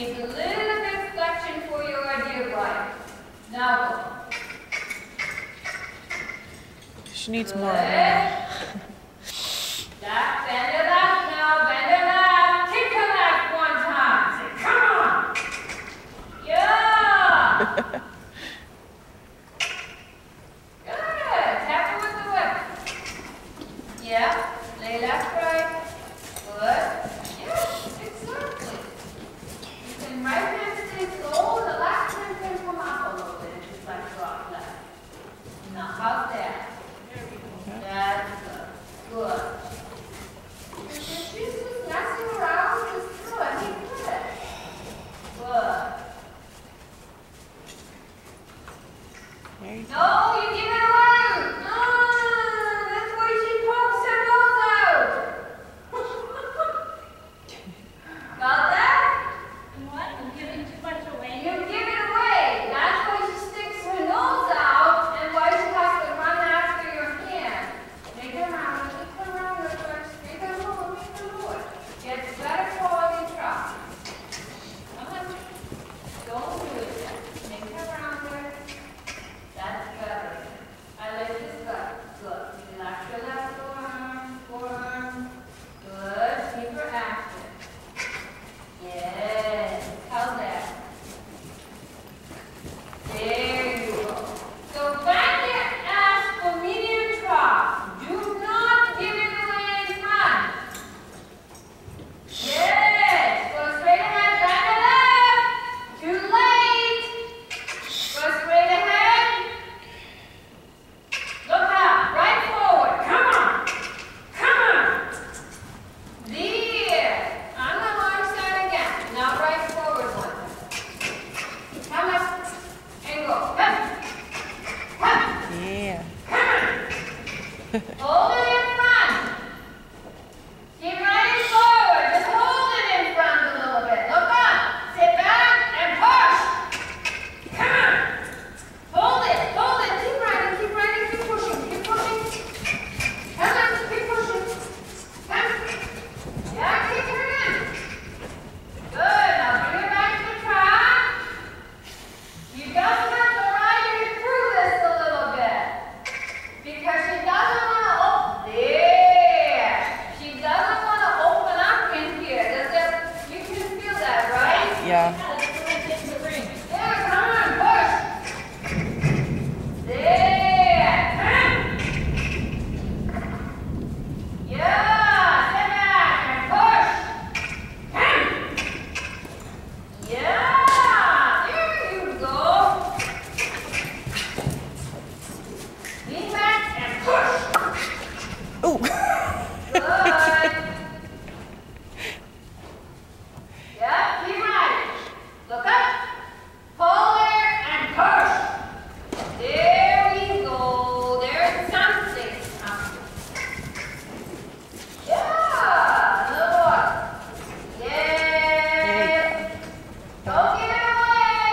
Take a little bit of flexion for your dear body. Now go. She needs more. Left, bend it up now, bend it up. Kick her left one time. Say, come on. Yeah. Good. Tap her with the whip. Yeah. Lay left, right. Good. Yes, exactly. You can right hand stay slow, the left hand can come up a little bit, just like drop left. Now, how's that? That's good. Good. If she's just messing around, just do it. Hey, good. Good. There you go. No, you give it away. That's why she pokes her nose out. Got that? What? I'm giving too much away. You give it away. That's why she sticks her nose out and why she has to run after your hand. Make her round, make her round, make her move, make her move. Get better quality trust. Come on. Don't do it yet. Make her rounder. That's better. I like this better. Good. Relax your left forearm. Good. Keep her active. Yes. How's that? There you go. So bend your ass for medium drop. Do not give it away in front. Yes. Go straight ahead, bend it up. Too late. Go straight ahead. Look out. Right forward. Come on. Come on. There. On the hard side again. Now right forward one. Come up. And go. Come. Come. Yeah. Hold it in front. Keep riding forward. Just hold it in front a little bit. Look up. Sit back and push. Come on. Hold it. Hold it. Keep riding. Keep riding. Keep pushing. Keep pushing. Come on. Keep pushing. Come. Yeah, keep her in. Good. Now bring her back to the track. You just have to ride her through this a little bit. Because she doesn't want to open. There. She doesn't want to open up in here. Does that? You can feel that, right? Yeah. There, come on, push. There. Come. Yeah, sit back and push. Come. Yeah, there you go. Lean back and push. Ooh. Good. Yeah, keep riding. Look up. Pull her and push. There we go. There's something. Yeah, a little more. Yes. Don't give it away.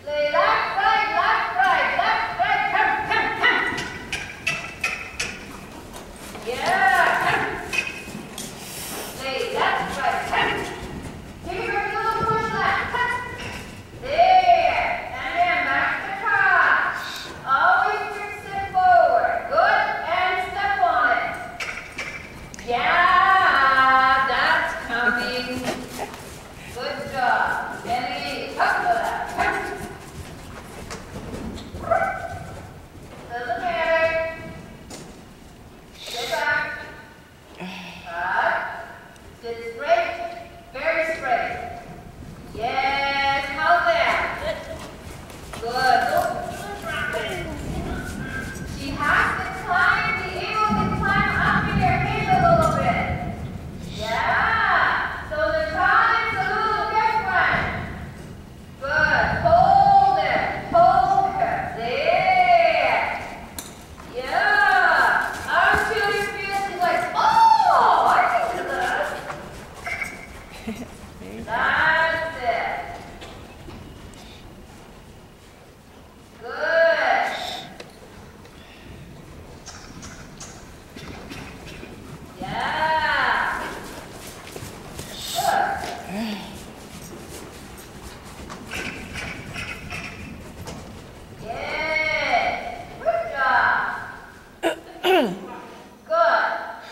Lay left, right, come. Yeah, come. Lay left, right, come. Give her a little push left, come. There, and then back to cross. Always fix it forward. Good, and step on it. Yeah, that's coming. Good job. Benny, up to that. Come. Doesn't matter. Sit back. Sit straight. Very straight. Yes. How's that? Good. She has to climb, be able to climb up in your hip a little bit.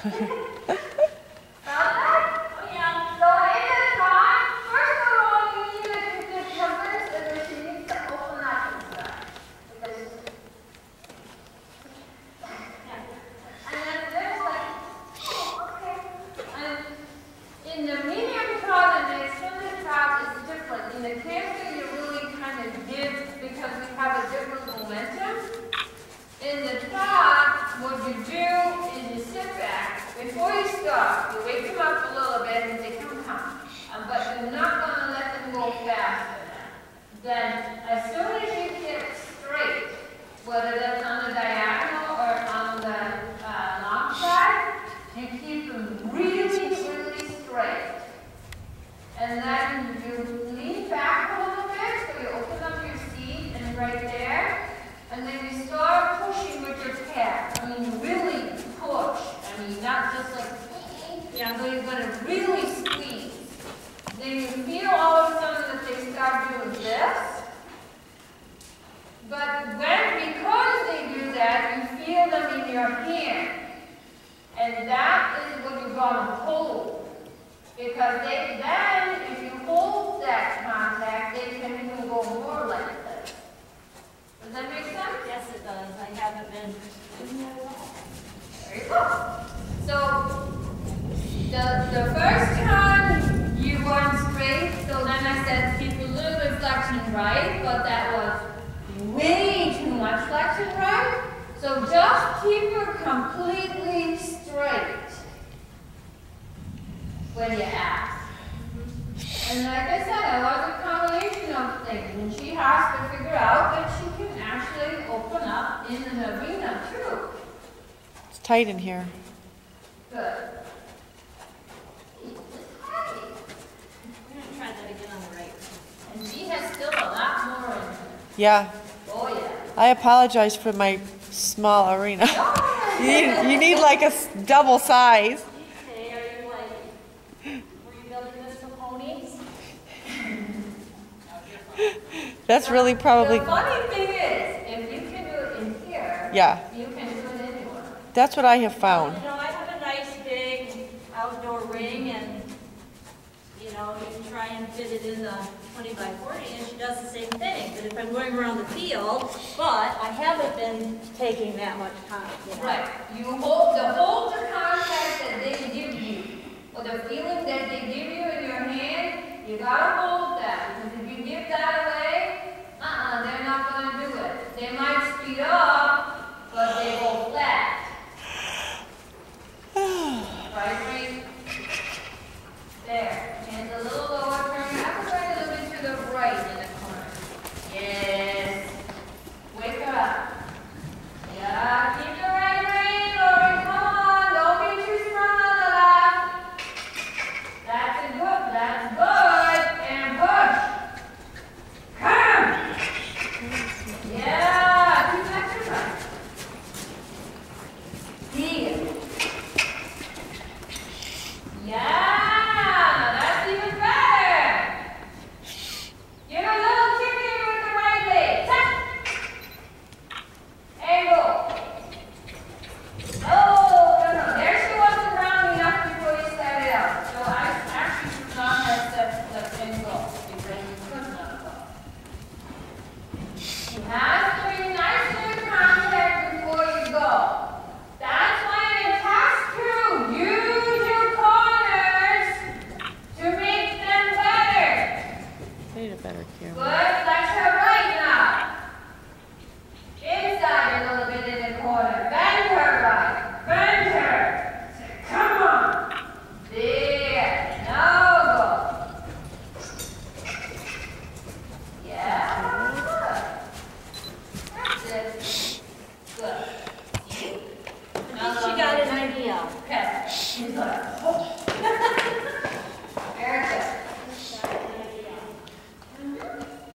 Oh, yeah. So in the trot, first of all, you need to do the compass, and then she needs to open up and stuff. Because, and then there's like, oh, okay. And in the medium trot and the extended trot is different. In the canter, you really kind of give because we have a different momentum. In the trot, what you do is you sit back. Before you start, you wake them up a little bit and say, come, come. But you're not going to let them go faster. Then, as soon as you get straight, whether that's on the diagonal or on the long side, you keep them really, really straight. And then you lean back a little bit, so you open up your seat and right there. And then you start pushing with your calf. I mean, really push. I mean, not just like, yeah, but you're going to really squeeze. Then you feel all of a sudden that they start doing this. But because they do that, you feel them in your hand. And that is what you're going to hold. Because then, if you hold that contact, they can even go more like this. Does that make sense? Yes, it does. I haven't been. There you go. So, the first time you went straight, so then I said keep a little bit flexion right, but that was way too much flexion right. So just keep her completely straight when you ask. And like I said, I was a combination of things, and she has to figure out that she can actually open up in an arena too. It's tight in here. Good. We're going to try that again on the right. And she has still a lot more in her. Yeah. Oh yeah. I apologize for my small arena. You need like a double size. Okay, are you like, were you building this for ponies? That's really probably, The funny thing is, if you can do it in here, yeah, you can do it anywhere. that's what I have found. You know, I have a nice big outdoor ring, and, you know, you try and fit it in the 20 by 40, and she does the same thing. But if I'm going around the field, but I haven't been taking that much time, you know. Right. You hold the contact that they give you, or the feeling that they give you in your hand, you gotta hold that. Because if you give that away, they're not gonna do it. They might speed up, but they go flat. Right?